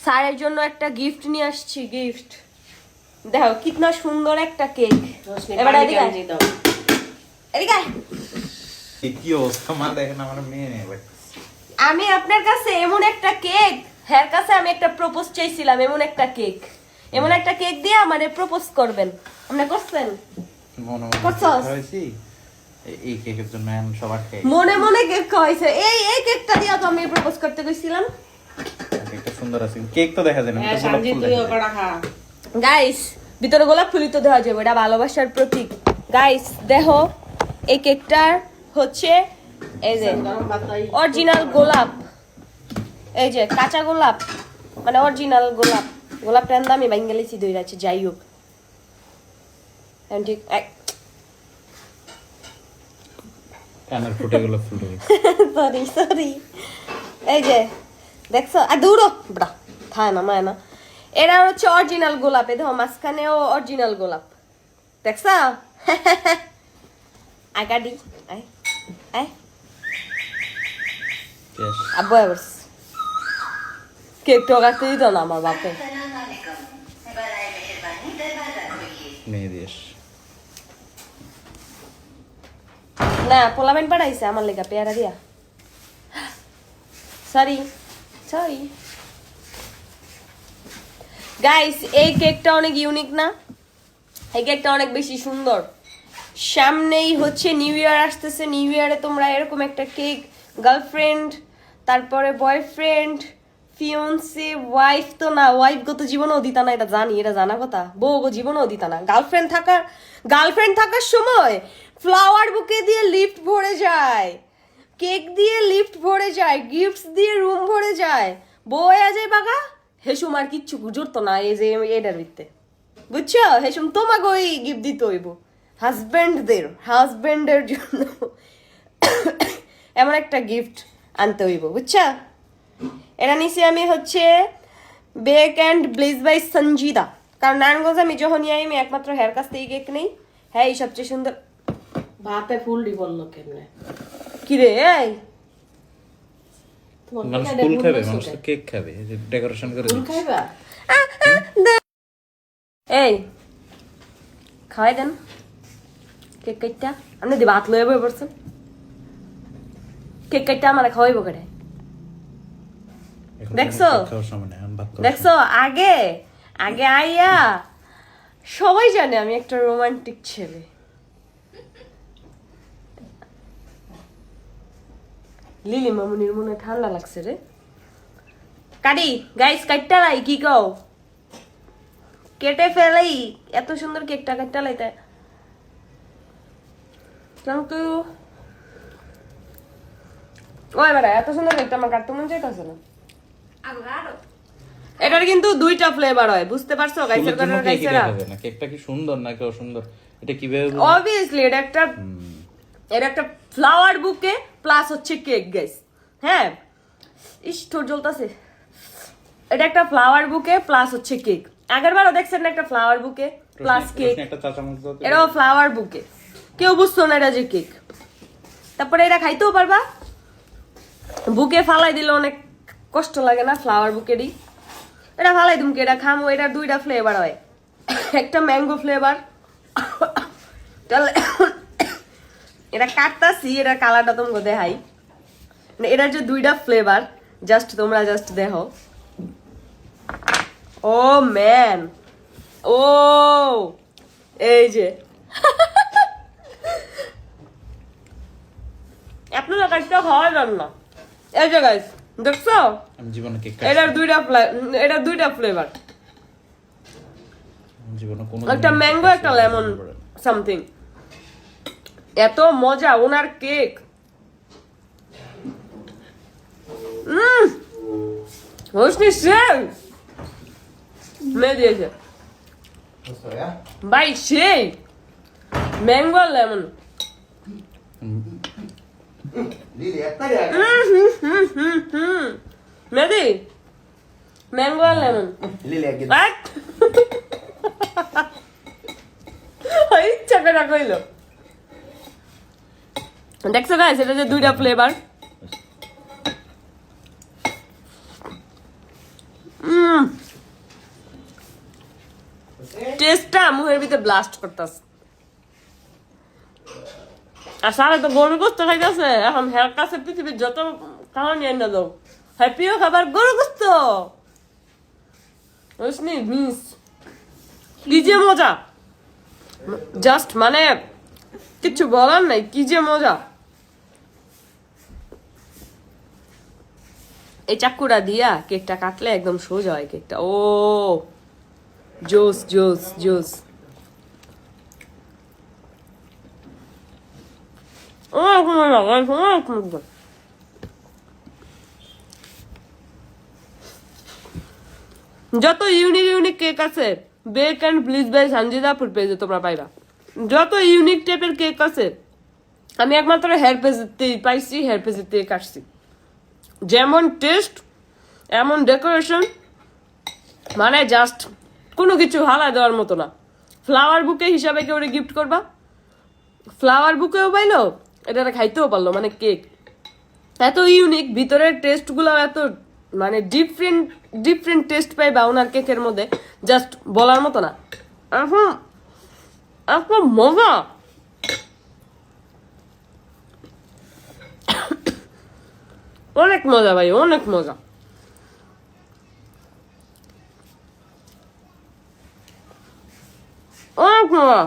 স্যারের জন্য একটা গিফট নিয়ে আসছি, গিফট দেখো কিতনা সুন্দর একটা কেক। এবার এদিকে এদিকে কি অবস্থা মা, দেখেন আমার মেয়ে নেই ভাই। আমি আপনার কাছে এমন একটা কেক, হ্যার কাছে আমি একটা প্রপোজ চাইছিলাম, এমন একটা কেক, এমন একটা কেক দিয়ে আমারে প্রপোজ করবেন। আপনি করছেন? মনে করছস? হয়েছি এই কেকের জন্য এখন সবার কেক। মনে মনে কেক খাওয়াইছে। এই কেকটা দিয়ে তো আমি প্রপোজ করতে কইছিলাম। কেকটা সুন্দর আছে, কেক তো দেখা যায় না, হ্যাঁ, ভিতরে গোলাপ সানজি ফুল তুইও দেখা যায়। কড়া খা। গাইস ভিতরে গোলাপ ফুলই তো দেওয়া যাবে, এটা ভালোবাসার প্রতীক। গাইস দেখো এই কেকটার হচ্ছে এই যে গরম ভাতাই। অরিজিনাল গোলাপ, এই যে কাঁচা গোলাপ, মানে অরিজিনাল গোলাপ। গোলাপটা আমি বাঙ্গালিছি দই আছে, যাই হোক এখন ঠিক কানের ফুটে গোলাপ ফুল সরি সরি। এই যে দেখছো, আর দূরো বড়া থায় না মায় না, এরা হচ্ছে অরিজিনাল গোলাপ। এ দেখো মাঝখানেও অরিজিনাল গোলাপ, দেখছো? আগাডি আই আই আব্বু আবার কেক তো কাটতে দিত না আমার বাপে। মেয়ে দেশ। না পোলাবেন পাঠাইছে আমার লেগা পেয়ারা দিয়া। সরি সরি গাইস, এই কেকটা অনেক ইউনিক না? এই কেকটা অনেক বেশি সুন্দর। সামনেই হচ্ছে নিউ ইয়ার আসতেছে, নিউ ইয়ারে তোমরা এরকম একটা কেক গার্লফ্রেন্ড, তারপরে বয়ফ্রেন্ড, ফিয়ন্সে, ওয়াইফ তো না, ওয়াইফ গো তো জীবনেও দিতা না, এটা জানি, এটা জানা কথা। বউ গো জীবনেও দিতা না। গার্লফ্রেন্ড থাকার সময় ফ্লাওয়ার বুকে দিয়ে লিফট ভরে যায়, কেক দিয়ে লিফট ভরে যায়, গিফটস দিয়ে রুম ভরে যায়, বউ হয়ে যায় বাগা। হেসুম আর কিচ্ছু জুড়তো না এই যে এটার ভিত্তে, বুঝছো? হেসুম তোমাকে ওই গিফট দিতে হইব হাজবেন্ডের জন্য এমন একটা গিফট আনতে হইব, বুঝছো? এটা নিছি আমি হচ্ছে bake and blaze by Sanjida. কারণ নারায়ণগঞ্জ আমি যখন আমি একমাত্র হেয়ার কাছ থেকে কেক নেই। হ্যাঁ এই সবচেয়ে সুন্দর। ভাতে ফুল দি বললো কেমনে? কি রে এই মানুষ ফুল খাবে, মানুষ তো কেক খাবে, ডেকোরেশন করে ফুল খাইবা? এই খাওয়াই দেন কেক কাইটটা। আপনি দি ভাত লয়ে বই পড়ছেন, কেক কাইটটা আমার খাওয়াইব কেটে। দেখছো দেখছো আগে আগে আইয়া সবাই জানে আমি একটা রোমান্টিক ছেলে। লিলি মামুনির মনে হয় ঠান্ডা লাগছে রে। কাটি গাইস কাটটা লাই, কি কও? কেটে ফেলাই, এত সুন্দর কেকটা কাটটা লাইতে কিন্তু ওই বেড়া এত সুন্দর কেকটা আমার কাটতে মন চাইতেছে না। এটার কিন্তু দুইটা ফ্লেভার হয়, বুঝতে পারছো? গাইসের কথা গাইসেরা না কেকটা কি সুন্দর নাকি অসুন্দর এটা কিভাবে? অবভিয়াসলি এটা একটা ফ্লাওয়ার বুকে প্লাস হচ্ছে কেক গাইস। হ্যাঁ ইস ঠোঁট জ্বলতাছে। এটা একটা ফ্লাওয়ার বুকে প্লাস হচ্ছে কেক। আগেরবারও দেখছেন না একটা ফ্লাওয়ার বুকে প্লাস কেক, এটাও ফ্লাওয়ার বুকে। কেউ বুঝতো না এটা যে কেক। তারপরে এটা খাইতেও পারবা, বুকে ফালাই দিলে অনেক কষ্ট লাগে না? ফ্লাওয়ার বুকেরই এটা ফালাই দুমকে এটা খামো। এটা দুইটা ফ্লেভার হয়, একটা ম্যাঙ্গো ফ্লেভার। তাহলে এটা কাটতাছি, এটা কালারটা তোমাকে দেখাই। এটার যে দুইটা ফ্লেভার তোমরা জাস্ট দেখো। ও ম্যান, ও এই যে আপনারা কাটটা খাওয়া যান না। এই যে গাইস দেখছো, আমি জীবনে কেক এটার দুইটা ফ্লেভার, জীবনে কোনো একটা ম্যাঙ্গো একটা লেমন সামথিং। এত মজা ওনার কেক। হোসনি সেই মেয়ে দিয়েছে ভাই, সেই ম্যাঙ্গো লেমন। মেদি ম্যাঙ্গো লেমন ইচ্ছা করে কইল। দেখছো গাইস এটা যে দুইটা ফ্লেভার। মুখের ভিতরে ব্লাস্ট করতেছে। আর সারা তো গরু গোস্ত খাইতেছে, এখন হের কাছে পৃথিবীর যত কাহানি এনে দাও, হ্যাপিও খাবার গরু গোস্ত। বুঝলি মিস কি যে মজা, জাস্ট মানে কিছু বলার নাই, কি যে মজা। এই চাকুটা দিয়া কেকটা কাটলে একদম সোজা হয় কেকটা। ও জোস জোস জোস, অনেক মজা, অনেক মজা। যত ইউনিক ইউনিক কেক আছে বেক অ্যান্ড প্লিজ বাই সঞ্জিদাপুর পেজে তোমরা পাইবা। যত ইউনিক টাইপের কেক আছে আমি একমাত্র হেয়ার পেজেতেই পাইছি, হেয়ার পেজেতেই কাটছি। যেমন টেস্ট এমন ডেকোরেশন, মানে জাস্ট কোনো কিছু হালা দেওয়ার মতো না। ফ্লাওয়ার বুকে হিসাবে কেউ গিফট করবা, ফ্লাওয়ার বুকেও পাইলো, এটা খাইতেও পারলো। মানে কেক এত ইউনিক, ভিতরের টেস্টগুলো এত মানে ডিফারেন্ট ডিফারেন্ট টেস্ট পাইবা ওনার কেকের মধ্যে, জাস্ট বলার মতো না। এখন এত মজা, অনেক মজা ভাই, অনেক মজা। অনেক মজা।